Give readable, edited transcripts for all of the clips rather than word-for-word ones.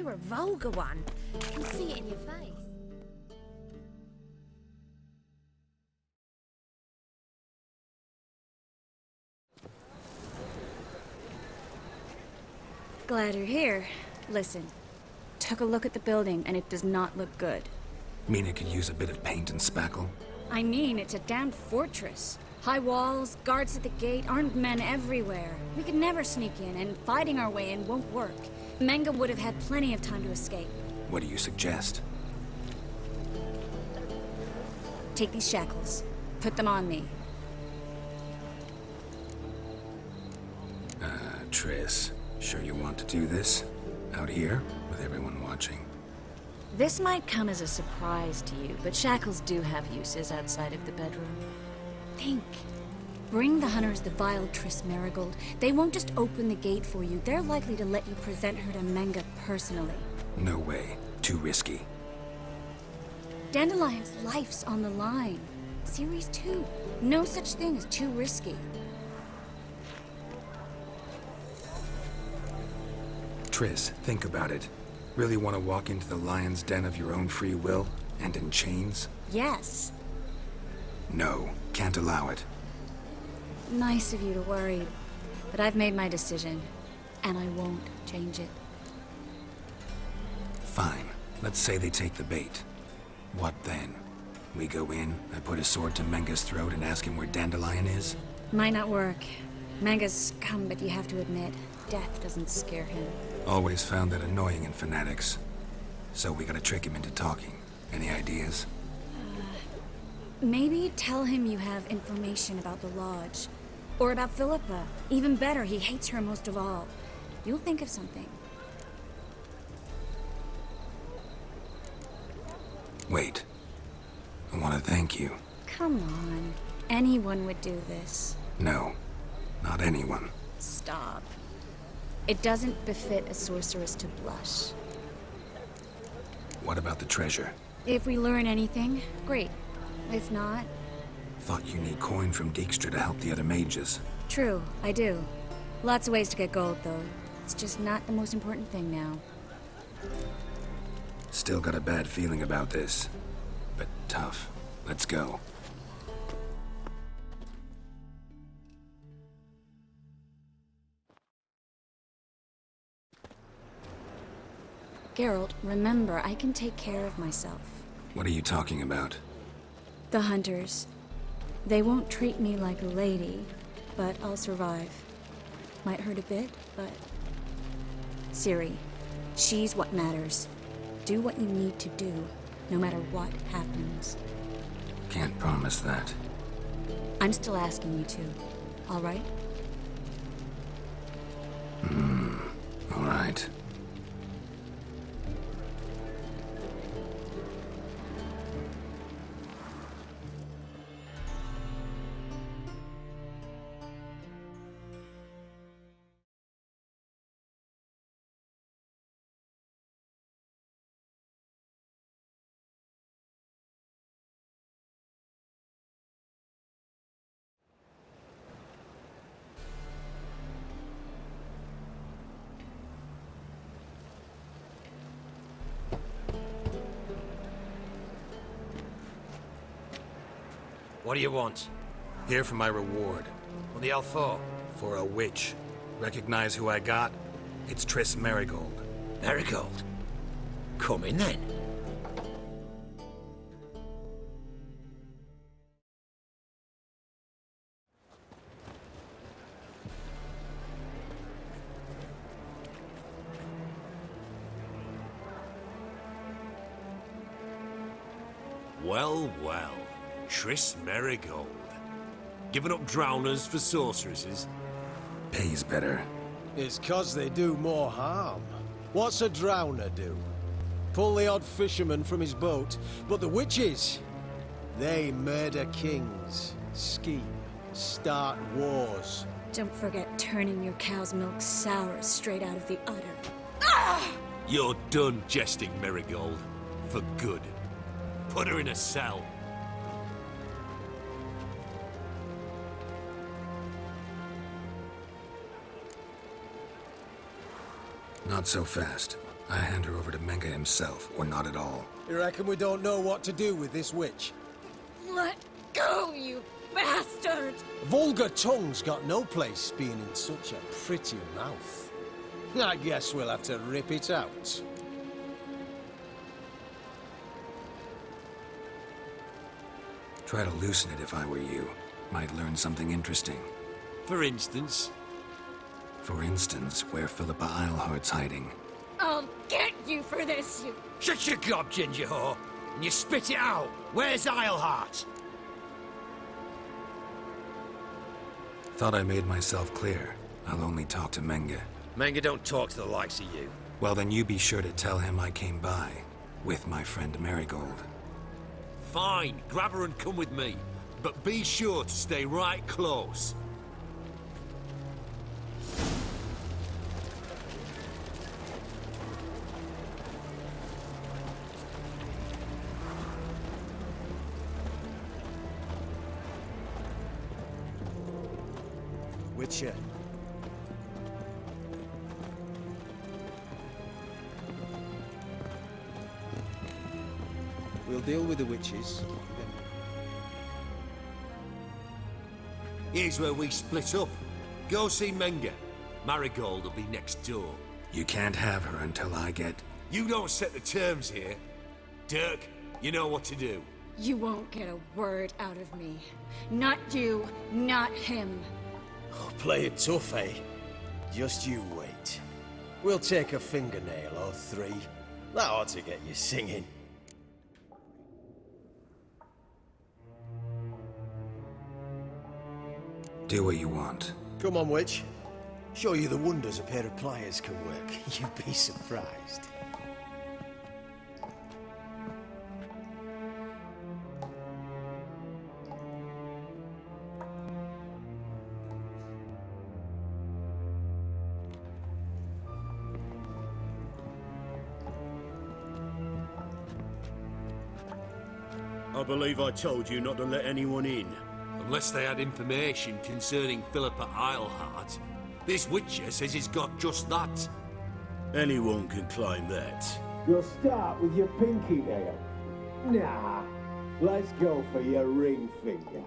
you're a vulgar one. I can see it in your face. Glad you're here. Listen, took a look at the building and it does not look good. Mean it could use a bit of paint and spackle? I mean, it's a damn fortress. High walls, guards at the gate, armed men everywhere. We could never sneak in, and fighting our way in won't work. Menge would have had plenty of time to escape. What do you suggest? Take these shackles. Put them on me. Triss, sure you want to do this? Out here, with everyone watching? This might come as a surprise to you, but shackles do have uses outside of the bedroom. Think. Bring the hunters the vile Triss Marigold. They won't just open the gate for you. They're likely to let you present her to Menge personally. No way. Too risky. Dandelion's life's on the line. Series 2. No such thing as too risky. Triss, think about it. Really want to walk into the lion's den of your own free will? And in chains? Yes. No, can't allow it. Nice of you to worry, but I've made my decision, and I won't change it. Fine. Let's say they take the bait. What then? We go in, I put a sword to Menge's throat and ask him where Dandelion is? Might not work. Menge's scum, but you have to admit, death doesn't scare him. Always found that annoying in fanatics. So we gotta trick him into talking. Any ideas? Maybe tell him you have information about the Lodge. Or about Philippa. Even better, he hates her most of all. You'll think of something. Wait. I want to thank you. Come on. Anyone would do this. No. Not anyone. Stop. It doesn't befit a sorceress to blush. What about the treasure? If we learn anything, great. If not... Thought you need coin from Dijkstra to help the other mages. True, I do. Lots of ways to get gold, though. It's just not the most important thing now. Still got a bad feeling about this. But tough. Let's go. Geralt, remember, I can take care of myself. What are you talking about? The hunters. They won't treat me like a lady, but I'll survive. Might hurt a bit, but... Ciri, she's what matters. Do what you need to do, no matter what happens. Can't promise that. I'm still asking you to, all right? All right. What do you want? Here for my reward. What the hell for? For a witch. Recognize who I got? It's Triss Marigold. Marigold? Come in then. Well, well. Triss Marigold. Giving up drowners for sorceresses? Pays better. It's 'cause they do more harm. What's a drowner do? Pull the odd fisherman from his boat, but the witches, they murder kings, scheme, start wars. Don't forget turning your cow's milk sour straight out of the udder. You're done jesting, Marigold. For good. Put her in a cell. Not so fast. I hand her over to Menga himself, or not at all. You reckon we don't know what to do with this witch? Let go, you bastard! Vulgar tongue's got no place being in such a pretty mouth. I guess we'll have to rip it out. Try to loosen it if I were you. Might learn something interesting. For instance? For instance, where Philippa Eilhart's hiding. I'll get you for this, you... Shut your gob, ginger whore, and you spit it out. Where's Eilhart? Thought I made myself clear. I'll only talk to Menga. Menga don't talk to the likes of you. Well, then you be sure to tell him I came by. With my friend Marigold. Fine, grab her and come with me. But be sure to stay right close. Witcher. We'll deal with the witches. Here's where we split up. Go see Menga. Marigold will be next door. You can't have her until I get... You don't set the terms here. Dirk, you know what to do. You won't get a word out of me. Not you, not him. Oh, play it tough, eh? Just you wait. We'll take a fingernail or three. That ought to get you singing. Do what you want. Come on, witch. Show you the wonders a pair of pliers can work. You'd be surprised. I believe I told you not to let anyone in. Unless they had information concerning Philippa Eilhart. This Witcher says he's got just that. Anyone can claim that. You'll start with your pinky nail. Nah, let's go for your ring finger.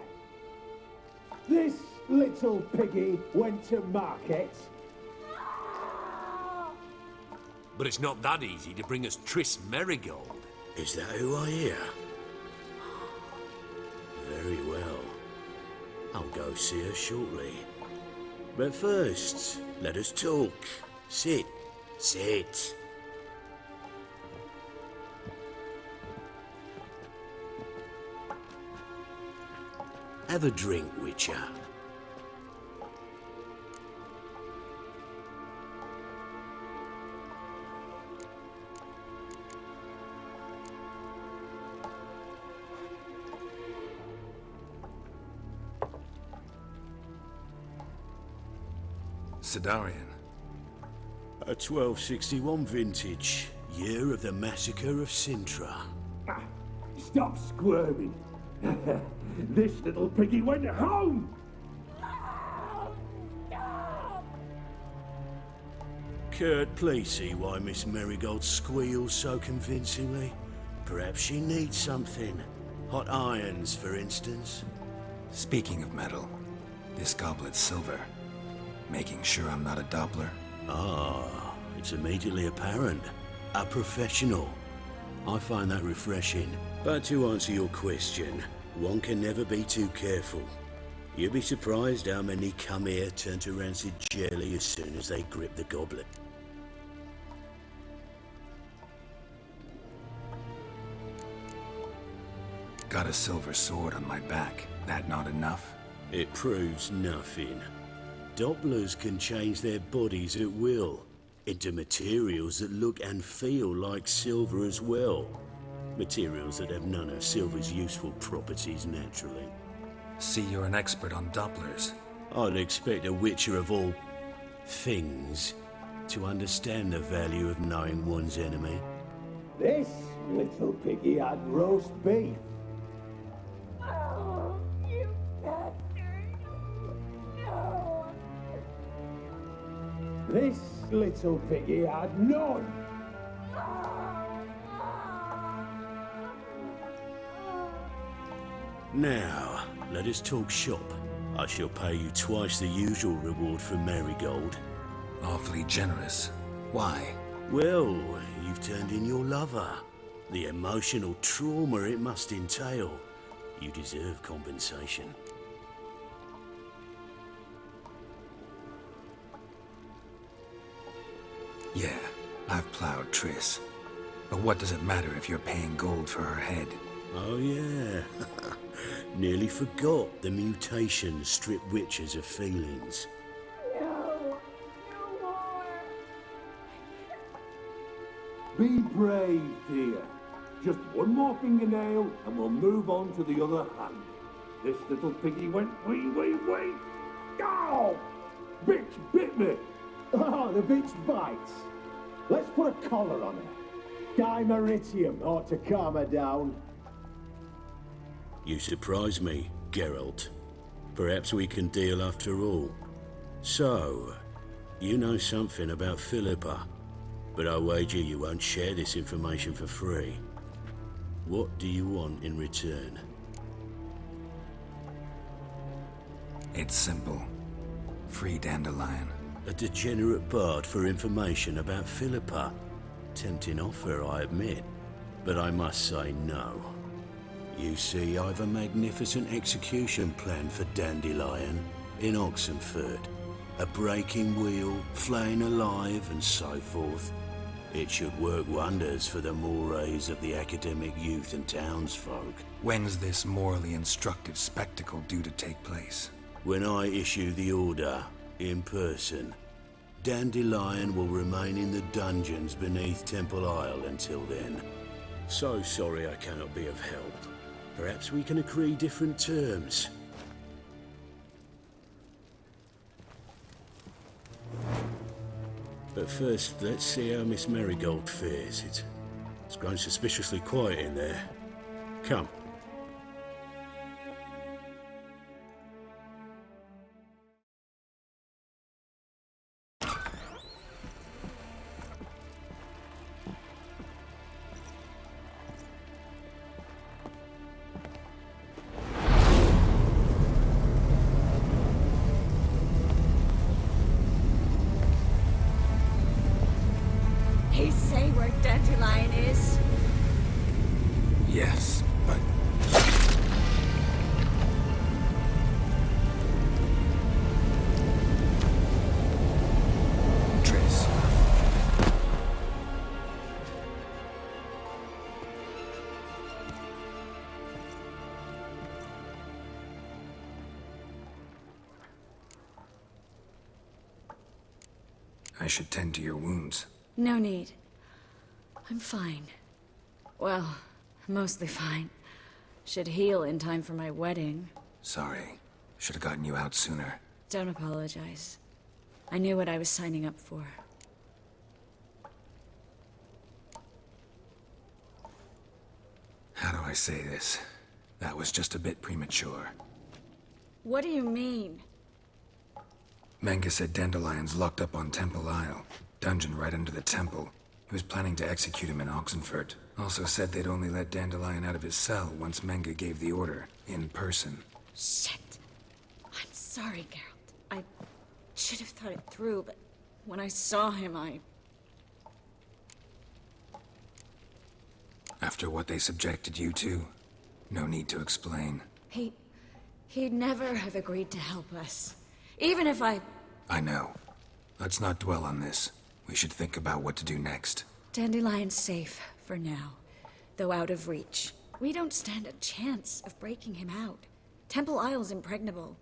This little piggy went to market. But it's not that easy to bring us Triss Merigold. Is that who I hear? Very well. I'll go see her shortly. But first, let us talk. Sit. Sit. Have a drink, Witcher. Sidarian. A 1261 vintage, year of the massacre of Sintra. Stop squirming. This little piggy went home. Kurt, please see why Miss Merigold squeals so convincingly. Perhaps she needs something. Hot irons, for instance. Speaking of metal, this goblet's silver. Making sure I'm not a Doppler. Ah, it's immediately apparent. A professional. I find that refreshing. But to answer your question, one can never be too careful. You'd be surprised how many come here turn to rancid jelly as soon as they grip the goblet. Got a silver sword on my back. That not enough? It proves nothing. Dopplers can change their bodies at will, into materials that look and feel like silver as well. Materials that have none of silver's useful properties naturally. See, you're an expert on Dopplers. I'd expect a Witcher of all things to understand the value of knowing one's enemy. This little piggy had roast beef. You bastard. No. This little piggy had none. Now, let us talk shop. I shall pay you twice the usual reward for Marigold. Awfully generous. Why? Well, you've turned in your lover. The emotional trauma it must entail. You deserve compensation. Yeah, I've plowed Triss. But what does it matter if you're paying gold for her head? Oh yeah. Nearly forgot the mutations strip witches of feelings. Be brave, dear. Just one more fingernail and we'll move on to the other hand. This little piggy went wee. Oh! Bitch bit me! Oh, the bitch bites. Let's put a collar on her. Dimeritium ought to calm her down. You surprise me, Geralt. Perhaps we can deal after all. So, you know something about Philippa, but I wager you won't share this information for free. What do you want in return? It's simple. Free Dandelion. A degenerate bard for information about Philippa. Tempting offer, I admit, but I must say no. You see, I've a magnificent execution plan for Dandelion in Oxenford. A breaking wheel, flaying alive, and so forth. It should work wonders for the mores of the academic youth and townsfolk. When's this morally instructive spectacle due to take place? When I issue the order, in person, Dandelion will remain in the dungeons beneath Temple Isle until then. So sorry I cannot be of help. Perhaps we can agree different terms. But first, let's see how Miss Marigold fares. It's grown suspiciously quiet in there. Come. He say where Dandelion is? Yes, but... Triss. I should tend to your wounds. No need. I'm fine. Well, mostly fine. Should heal in time for my wedding. Sorry. Should have gotten you out sooner. Don't apologize. I knew what I was signing up for. How do I say this? That was just a bit premature. What do you mean? Menga said Dandelion's locked up on Temple Isle. Dungeon right under the temple. He was planning to execute him in Oxenford. Also said they'd only let Dandelion out of his cell once Menga gave the order, in person. Shit. I'm sorry, Geralt. I should have thought it through, but when I saw him, After what they subjected you to, no need to explain. He'd never have agreed to help us. Even if I know. Let's not dwell on this. We should think about what to do next. Dandelion's safe, for now. Though out of reach. We don't stand a chance of breaking him out. Temple Isle's impregnable.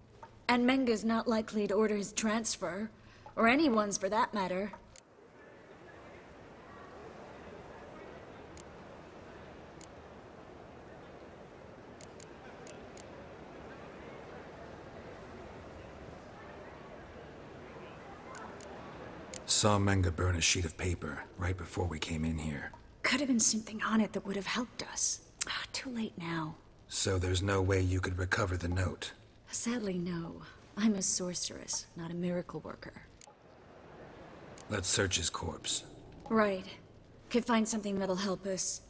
And Menga's not likely to order his transfer. Or anyone's, for that matter. Saw Menga burn a sheet of paper right before we came in here. Could have been something on it that would have helped us. Too late now. So there's no way you could recover the note? Sadly, no. I'm a sorceress, not a miracle worker. Let's search his corpse. Right. Could find something that'll help us.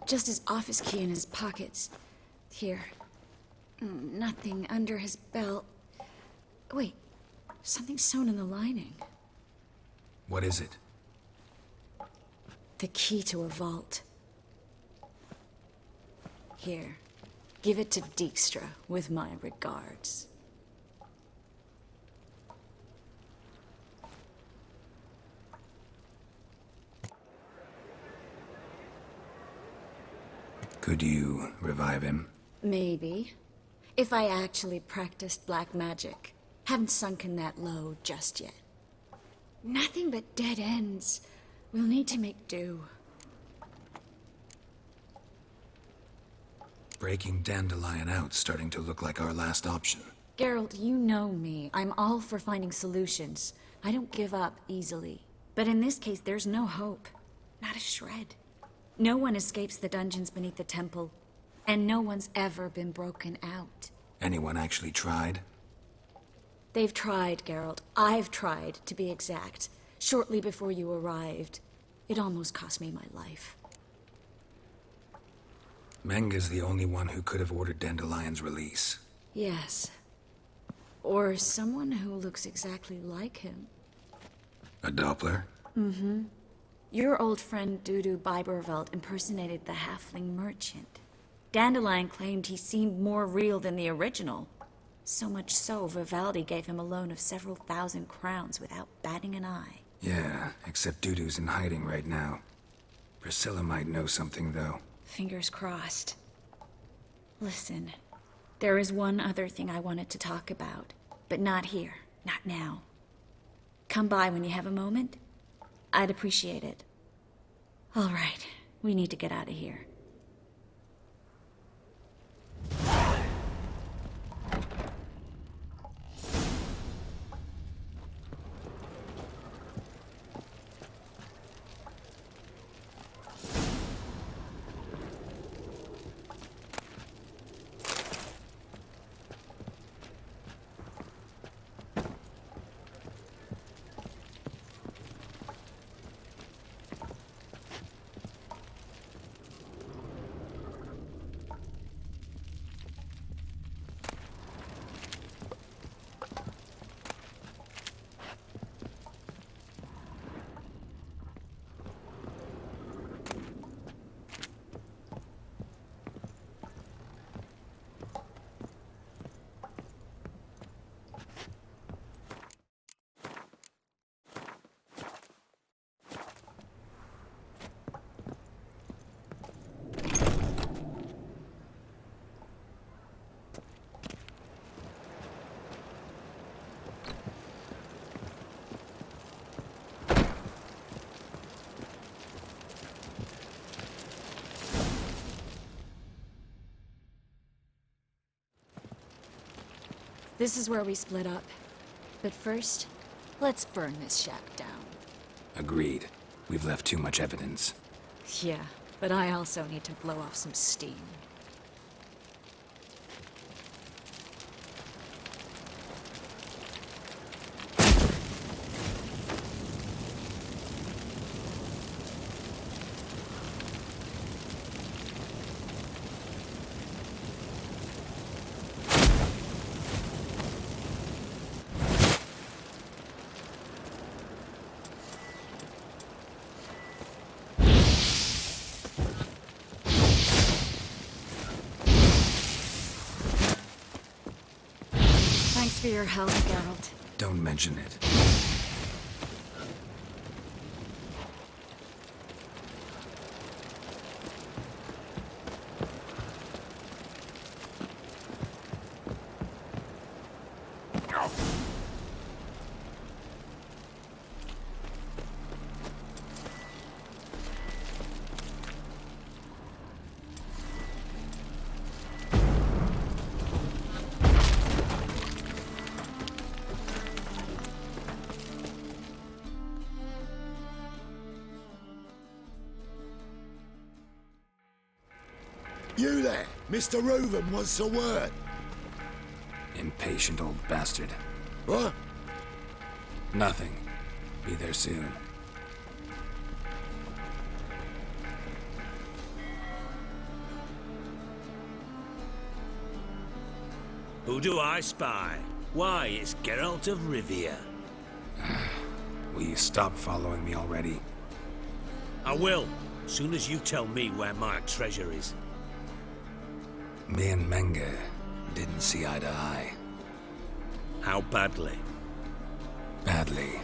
Just his office key in his pockets. Here. Nothing under his belt. Wait, something sewn in the lining. What is it? The key to a vault. Here. Give it to Dijkstra with my regards. Could you revive him? Maybe. If I actually practiced black magic. Haven't sunken that low just yet. Nothing but dead ends. We'll need to make do. Breaking Dandelion out's starting to look like our last option. Geralt, you know me. I'm all for finding solutions. I don't give up easily. But in this case, there's no hope. Not a shred. No one escapes the dungeons beneath the temple. And no one's ever been broken out. Anyone actually tried? They've tried, Geralt. I've tried, to be exact. Shortly before you arrived. It almost cost me my life. Menga's the only one who could have ordered Dandelion's release. Yes. Or someone who looks exactly like him. A Doppler? Mm-hmm. Your old friend Dudu Biberveld impersonated the halfling merchant. Dandelion claimed he seemed more real than the original. So much so, Vivaldi gave him a loan of several thousand crowns without batting an eye. Yeah, except Dudu's in hiding right now. Priscilla might know something, though. Fingers crossed. Listen, there is one other thing I wanted to talk about, but not here, not now. Come by when you have a moment. I'd appreciate it. All right, we need to get out of here. This is where we split up. But first, let's burn this shack down. Agreed. We've left too much evidence. Yeah, but I also need to blow off some steam. Thanks for your help, Geralt. Don't mention it. You there, Mr. Reuven wants a word. Impatient old bastard. What? Nothing. Be there soon. Who do I spy? Why, it's Geralt of Rivia. Will you stop following me already? I will, soon as you tell me where my treasure is. Me and Menge didn't see eye to eye. How badly? Badly.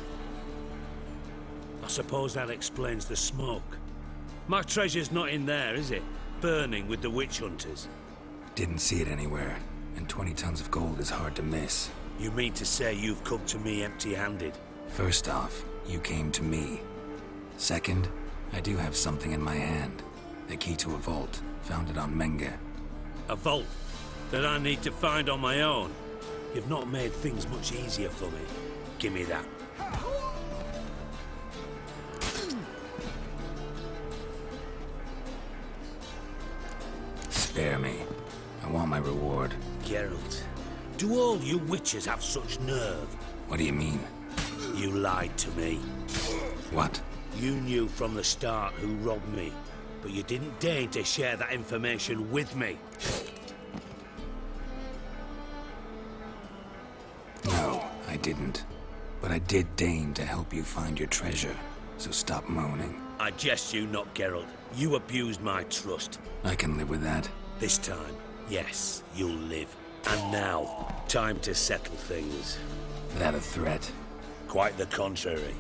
I suppose that explains the smoke. My treasure's not in there, is it? Burning with the witch hunters. Didn't see it anywhere, and 20 tons of gold is hard to miss. You mean to say you've come to me empty-handed? First off, you came to me. Second, I do have something in my hand. The key to a vault, found it on Menge. A vault that I need to find on my own. You've not made things much easier for me. Give me that. Spare me. I want my reward. Geralt, do all you witches have such nerve? What do you mean? You lied to me. What? You knew from the start who robbed me, but you didn't deign to share that information with me. No, I didn't. But I did deign to help you find your treasure, so stop moaning. I jest you not, Geralt. You abused my trust. I can live with that. This time, yes, you'll live. And now, time to settle things. That a threat? Quite the contrary.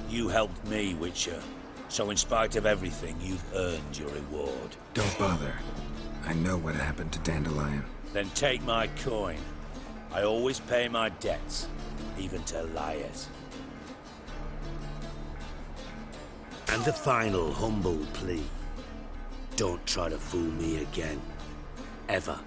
You helped me, Witcher. So in spite of everything, you've earned your reward. Don't bother. I know what happened to Dandelion. Then take my coin. I always pay my debts, even to liars. And a final humble plea. Don't try to fool me again. Ever.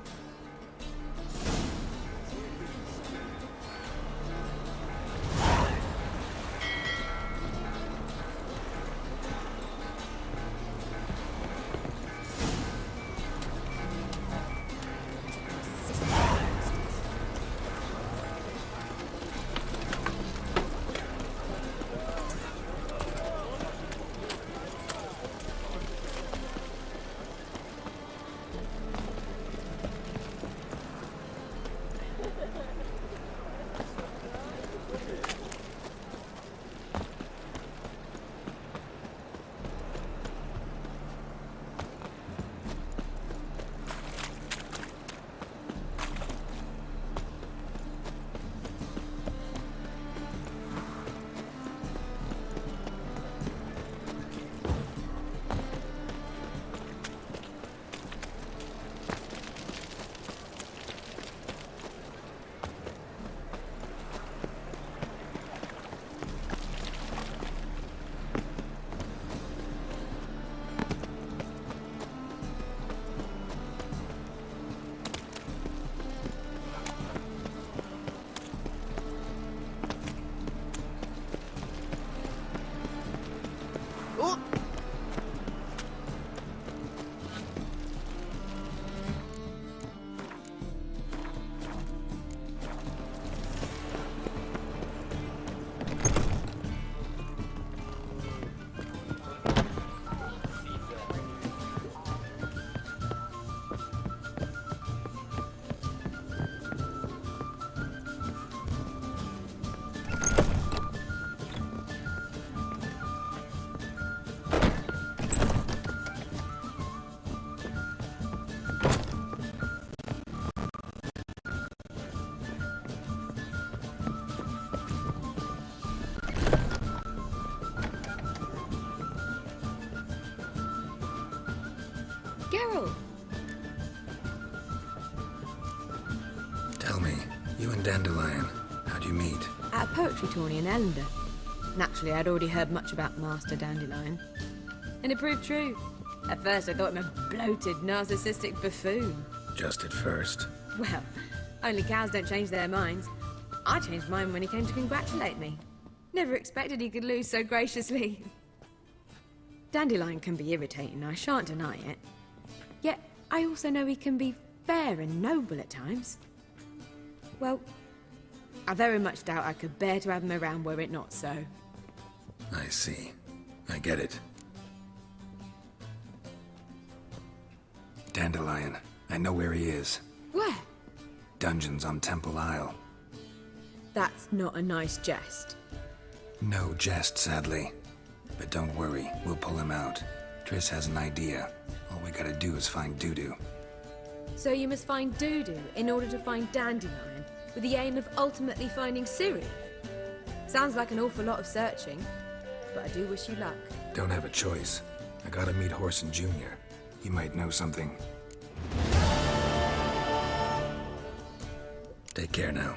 Geralt! Tell me, you and Dandelion, how'd you meet? At a poetry tourney in Elender. Naturally, I'd already heard much about Master Dandelion. And it proved true. At first, I thought him a bloated, narcissistic buffoon. Just at first. Well, only cows don't change their minds. I changed mine when he came to congratulate me. Never expected he could lose so graciously. Dandelion can be irritating, I shan't deny it. Yet, I also know he can be fair and noble at times. Well, I very much doubt I could bear to have him around were it not so. I see. I get it. Dandelion. I know where he is. Where? Dungeons on Temple Isle. That's not a nice jest. No jest, sadly. But don't worry, we'll pull him out. Triss has an idea. All we gotta do is find Dudu. So you must find Dudu in order to find Dandelion, with the aim of ultimately finding Ciri? Sounds like an awful lot of searching, but I do wish you luck. Don't have a choice. I gotta meet Horson Jr. He might know something. Take care now.